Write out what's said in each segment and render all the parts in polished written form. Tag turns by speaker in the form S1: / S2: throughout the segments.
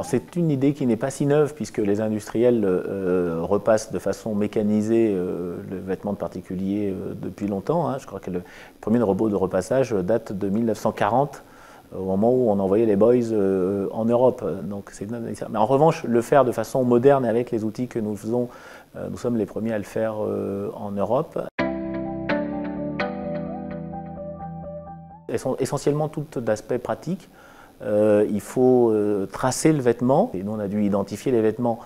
S1: Alors c'est une idée qui n'est pas si neuve puisque les industriels repassent de façon mécanisée le vêtement de particulier depuis longtemps. Hein. Je crois que le premier robot de repassage date de 1940, au moment où on envoyait les boys en Europe. Donc, mais en revanche, le faire de façon moderne avec les outils que nous faisons, nous sommes les premiers à le faire en Europe. Elles sont essentiellement toutes d'aspect pratique. Il faut tracer le vêtement, et nous on a dû identifier les vêtements,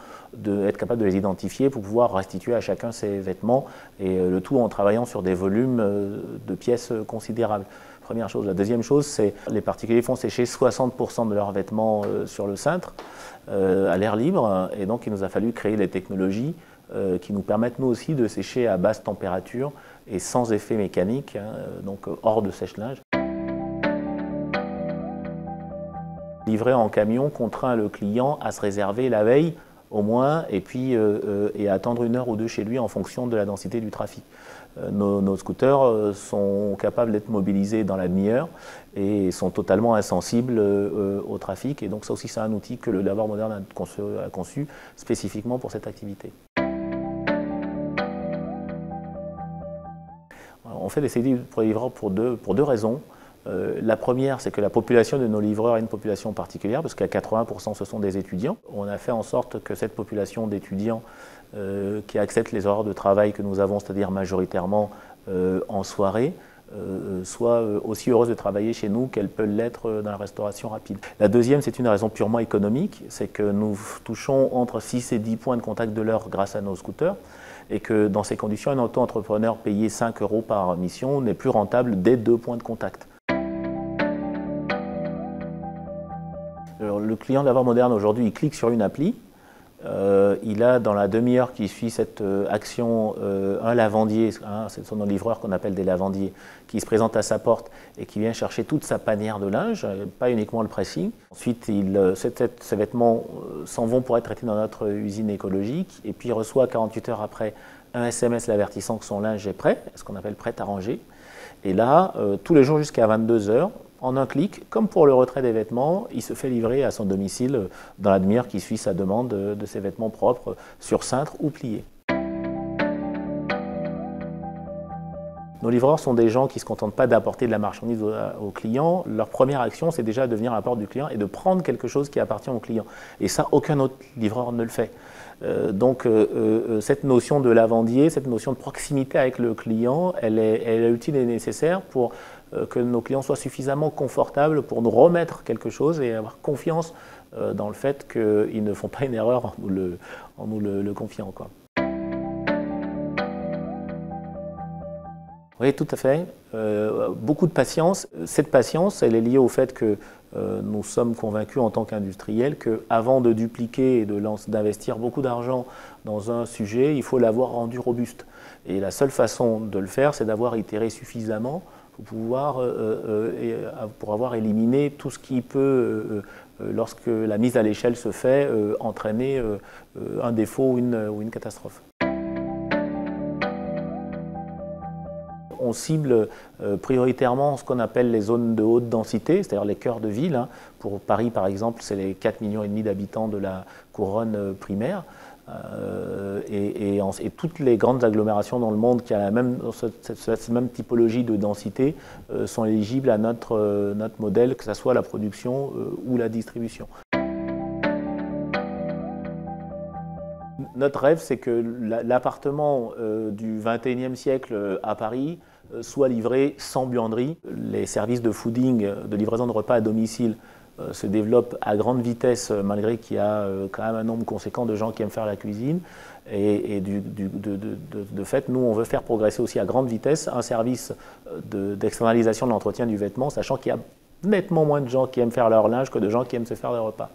S1: être capable de les identifier pour pouvoir restituer à chacun ses vêtements, et le tout en travaillant sur des volumes de pièces considérables. Première chose. La deuxième chose, c'est que les particuliers font sécher 60% de leurs vêtements sur le cintre, à l'air libre, et donc il nous a fallu créer les technologies qui nous permettent nous aussi de sécher à basse température et sans effet mécanique, hein, donc hors de sèche-linge. Livrer en camion contraint le client à se réserver la veille au moins et puis à attendre 1 heure ou 2 chez lui en fonction de la densité du trafic. Nos scooters sont capables d'être mobilisés dans la demi-heure et sont totalement insensibles au trafic, et donc ça aussi c'est un outil que le Lavoir Moderne a conçu spécifiquement pour cette activité. On fait des CDI pour les livreurs pour deux raisons. La première, c'est que la population de nos livreurs est une population particulière, parce qu'à 80% ce sont des étudiants. On a fait en sorte que cette population d'étudiants qui acceptent les horaires de travail que nous avons, c'est-à-dire majoritairement en soirée, soit aussi heureuse de travailler chez nous qu'elles peuvent l'être dans la restauration rapide. La deuxième, c'est une raison purement économique, c'est que nous touchons entre 6 et 10 points de contact de l'heure grâce à nos scooters, et que dans ces conditions, un auto-entrepreneur payé 5 € par mission n'est plus rentable dès 2 points de contact. Alors, le client de Lavoir Moderne aujourd'hui, il clique sur une appli, il a dans la demi-heure qui suit cette action un lavandier, hein, ce sont nos livreurs qu'on appelle des lavandiers, qui se présente à sa porte et qui vient chercher toute sa panière de linge, pas uniquement le pressing. Ensuite, ces vêtements s'en vont pour être traités dans notre usine écologique, et puis il reçoit 48 heures après un SMS l'avertissant que son linge est prêt, ce qu'on appelle prêt à ranger. Et là, tous les jours jusqu'à 22 heures, en un clic, comme pour le retrait des vêtements, il se fait livrer à son domicile dans la demi-heure qui suit sa demande de ses vêtements propres sur cintre ou pliés. Nos livreurs sont des gens qui ne se contentent pas d'apporter de la marchandise au client. Leur première action, c'est déjà de venir à la porte du client et de prendre quelque chose qui appartient au client. Et ça, aucun autre livreur ne le fait. Donc cette notion de lavandier, cette notion de proximité avec le client, elle est utile et nécessaire pour que nos clients soient suffisamment confortables pour nous remettre quelque chose et avoir confiance dans le fait qu'ils ne font pas une erreur en nous le confiant, quoi. Oui, tout à fait. Beaucoup de patience. Cette patience, elle est liée au fait que nous sommes convaincus en tant qu'industriels qu'avant de dupliquer et d'investir beaucoup d'argent dans un sujet, il faut l'avoir rendu robuste. Et la seule façon de le faire, c'est d'avoir itéré suffisamment pour avoir éliminé tout ce qui peut, lorsque la mise à l'échelle se fait, entraîner un défaut ou une catastrophe. On cible prioritairement ce qu'on appelle les zones de haute densité, c'est-à-dire les cœurs de ville. Hein. Pour Paris, par exemple, c'est les 4,5 millions d'habitants de la couronne primaire. Et toutes les grandes agglomérations dans le monde qui ont cette même typologie de densité sont éligibles à notre modèle, que ce soit la production ou la distribution. Notre rêve, c'est que l'appartement du XXIe siècle à Paris soit livré sans buanderie. Les services de fooding, de livraison de repas à domicile, se développent à grande vitesse, malgré qu'il y a quand même un nombre conséquent de gens qui aiment faire la cuisine. Et de fait, nous, on veut faire progresser aussi à grande vitesse un service d'externalisation de l'entretien du vêtement, sachant qu'il y a nettement moins de gens qui aiment faire leur linge que de gens qui aiment se faire des repas.